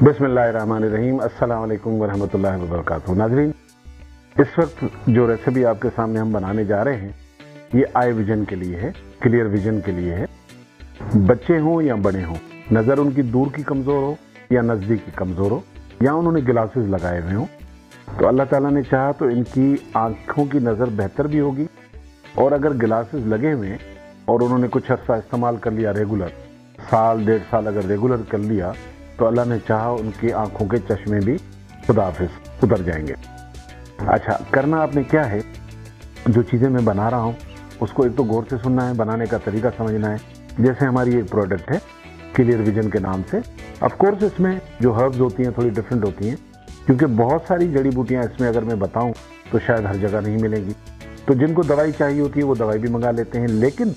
बिस्मिल्लाहिर्रहमानिर्रहीम। अस्सलाम वालेकुम वरहमतुल्लाहि वबरकातुहू। नाज़रीन, इस वक्त जो रेसिपी आपके सामने हम बनाने जा रहे हैं ये आई विजन के लिए है, क्लियर विजन के लिए है। बच्चे हों या बड़े हों, नज़र उनकी दूर की कमज़ोर हो या नज़दीक की कमज़ोर हो, या उन्होंने ग्लासेस लगाए हुए हों, तो अल्लाह ताला ने चाहा तो इनकी आँखों की नज़र बेहतर भी होगी। और अगर ग्लासेस लगे हुए हैं और उन्होंने कुछ अर्सा इस्तेमाल कर लिया रेगुलर, साल डेढ़ साल अगर रेगुलर कर लिया, तो अल्लाह ने चाहा उनकी आंखों के चश्मे भी खुदाफिज उतर जाएंगे। अच्छा, करना आपने क्या है, जो चीज़ें मैं बना रहा हूँ उसको एक तो गौर से सुनना है, बनाने का तरीका समझना है। जैसे हमारी एक प्रोडक्ट है क्लियर विजन के नाम से। ऑफ कोर्स इसमें जो हर्ब्स होती हैं थोड़ी डिफरेंट होती हैं, क्योंकि बहुत सारी जड़ी बूटियाँ इसमें अगर मैं बताऊँ तो शायद हर जगह नहीं मिलेगी। तो जिनको दवाई चाहिए होती है वो दवाई भी मंगा लेते हैं, लेकिन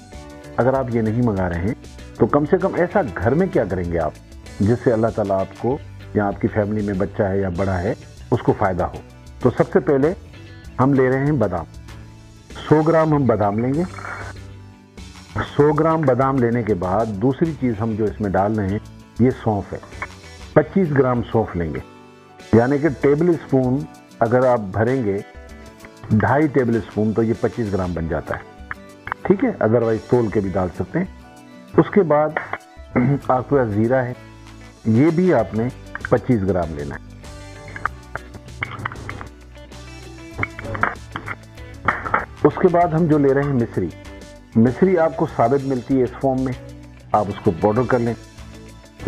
अगर आप ये नहीं मंगा रहे हैं तो कम से कम ऐसा घर में क्या करेंगे आप जिससे अल्लाह ताला आपको या आपकी फैमिली में बच्चा है या बड़ा है उसको फ़ायदा हो। तो सबसे पहले हम ले रहे हैं बादाम। 100 ग्राम हम बादाम लेंगे। 100 ग्राम बादाम लेने के बाद दूसरी चीज़ हम जो इसमें डाल रहे हैं ये सौंफ है। 25 ग्राम सौंफ लेंगे, यानी कि टेबल स्पून अगर आप भरेंगे 2.5 टेबल स्पून तो ये 25 ग्राम बन जाता है। ठीक है, अदरवाइज तोल के भी डाल सकते हैं। उसके बाद आपके पास ज़ीरा है, ये भी आपने 25 ग्राम लेना है। उसके बाद हम जो ले रहे हैं मिश्री। मिश्री आपको साबित मिलती है इस फॉर्म में, आप उसको पाउडर कर लें।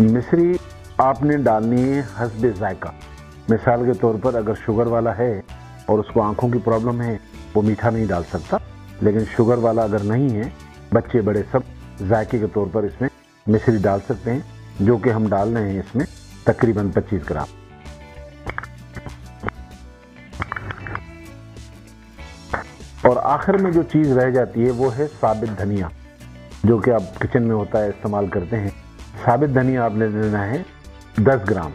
मिश्री आपने डालनी है हस्बे जायका। मिसाल के तौर पर अगर शुगर वाला है और उसको आंखों की प्रॉब्लम है वो मीठा नहीं डाल सकता, लेकिन शुगर वाला अगर नहीं है, बच्चे बड़े सब जायके के तौर पर इसमें मिश्री डाल सकते हैं, जो कि हम डाल रहे हैं इसमें तकरीबन 25 ग्राम। और आखिर में जो चीज़ रह जाती है वो है साबित धनिया, जो कि आप किचन में होता है इस्तेमाल करते हैं। साबित धनिया आपने लेना है 10 ग्राम,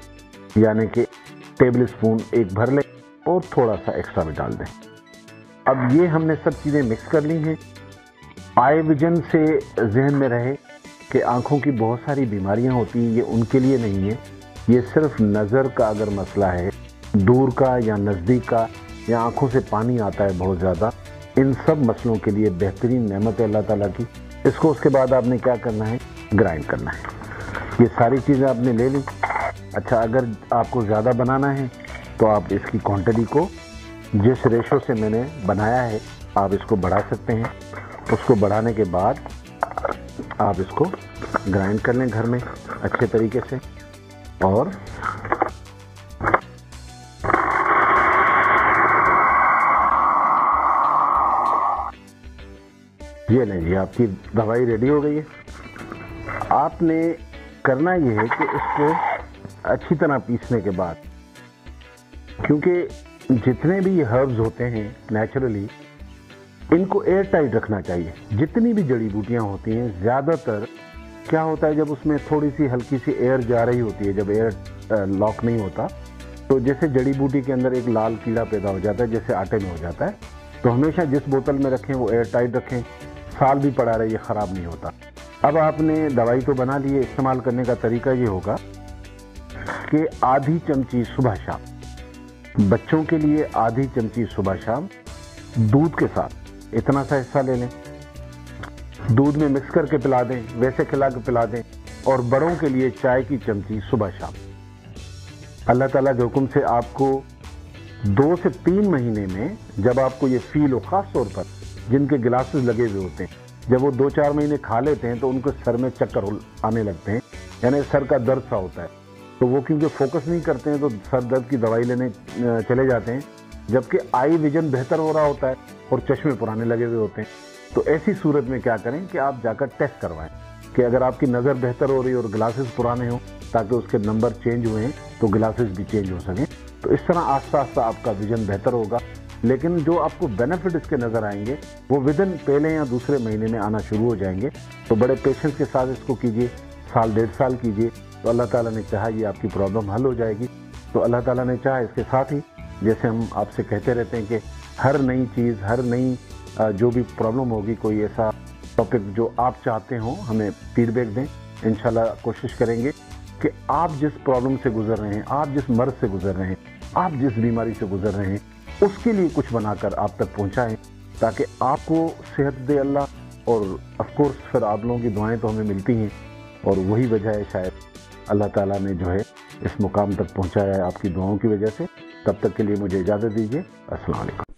यानी कि टेबल स्पून एक भर लें और थोड़ा सा एक्स्ट्रा भी डाल दें। अब ये हमने सब चीज़ें मिक्स कर ली हैं। आई विजन से जहन में रहे कि आँखों की बहुत सारी बीमारियां होती हैं, ये उनके लिए नहीं है। ये सिर्फ नज़र का अगर मसला है, दूर का या नज़दीक का, या आँखों से पानी आता है बहुत ज़्यादा, इन सब मसलों के लिए बेहतरीन नेमत है अल्लाह ताला की। इसको उसके बाद आपने क्या करना है, ग्राइंड करना है। ये सारी चीज़ें आपने ले ली। अच्छा, अगर आपको ज़्यादा बनाना है तो आप इसकी क्वांटिटी को जिस रेशो से मैंने बनाया है आप इसको बढ़ा सकते हैं। उसको बढ़ाने के बाद आप इसको ग्राइंड कर लें घर में अच्छे तरीके से। और ये लें जी, आपकी दवाई रेडी हो गई है। आपने करना ये है कि इसको अच्छी तरह पीसने के बाद, क्योंकि जितने भी ये हर्ब्स होते हैं नेचुरली, इनको एयर टाइट रखना चाहिए। जितनी भी जड़ी बूटियाँ होती हैं, ज़्यादातर क्या होता है जब उसमें थोड़ी सी हल्की सी एयर जा रही होती है, जब एयर लॉक नहीं होता, तो जैसे जड़ी बूटी के अंदर एक लाल कीड़ा पैदा हो जाता है, जैसे आटे में हो जाता है। तो हमेशा जिस बोतल में रखें वो एयर टाइट रखें, साल भी पड़ा रहे, ये ख़राब नहीं होता। अब आपने दवाई तो बना ली है, इस्तेमाल करने का तरीका ये होगा कि आधी चमची सुबह शाम, बच्चों के लिए आधी चमची सुबह शाम दूध के साथ इतना सा हिस्सा ले लें, दूध में मिक्स करके पिला दें, वैसे खिला के पिला दें। और बड़ों के लिए चाय की चमची सुबह शाम। अल्लाह ताला के हुक्म से आपको 2 से 3 महीने में जब आपको ये फील हो, ख़ास तौर पर जिनके ग्लासेस लगे हुए होते हैं, जब वो 2-4 महीने खा लेते हैं तो उनके सर में चक्कर आने लगते हैं, यानी सर का दर्द सा होता है। तो वो क्योंकि फोकस नहीं करते हैं तो सर दर्द की दवाई लेने चले जाते हैं, जबकि आई विजन बेहतर हो रहा होता है और चश्मे पुराने लगे हुए होते हैं। तो ऐसी सूरत में क्या करें कि आप जाकर टेस्ट करवाएं कि अगर आपकी नज़र बेहतर हो रही है और ग्लासेस पुराने हों, ताकि उसके नंबर चेंज हुए हैं तो ग्लासेस भी चेंज हो सकें। तो इस तरह आस्ता आस्ता आपका विजन बेहतर होगा। लेकिन जो आपको बेनिफिट इसके नज़र आएंगे वो विदिन पहले या दूसरे महीने में आना शुरू हो जाएंगे। तो बड़े पेशेंस के साथ इसको कीजिए, साल डेढ़ साल कीजिए, तो अल्लाह ताला ने चाहा ये आपकी प्रॉब्लम हल हो जाएगी। तो अल्लाह ताला ने चाहा इसके साथ ही, जैसे हम आपसे कहते रहते हैं कि हर नई चीज़, हर नई जो भी प्रॉब्लम होगी, कोई ऐसा टॉपिक जो आप चाहते हो हमें फीडबैक दें, इंशाल्लाह कोशिश करेंगे کہ آپ جس پرابلم سے گزر رہے ہیں، آپ جس مرض سے گزر رہے ہیں، آپ جس بیماری سے گزر رہے ہیں، اس کے لیے کچھ بنا کر آپ تک پہنچائیں تاکہ آپ کو صحت دے اللہ، اور آف کورس پھر آپ لوگوں کی دعائیں تو ہمیں ملتی ہیں، اور وہی وجہ ہے شاید اللہ تعالیٰ نے جو ہے اس مقام تک پہنچایا ہے آپ کی دعاؤں کی وجہ سے۔ تب تک کے لیے مجھے اجازت دیجیے، السلام علیکم۔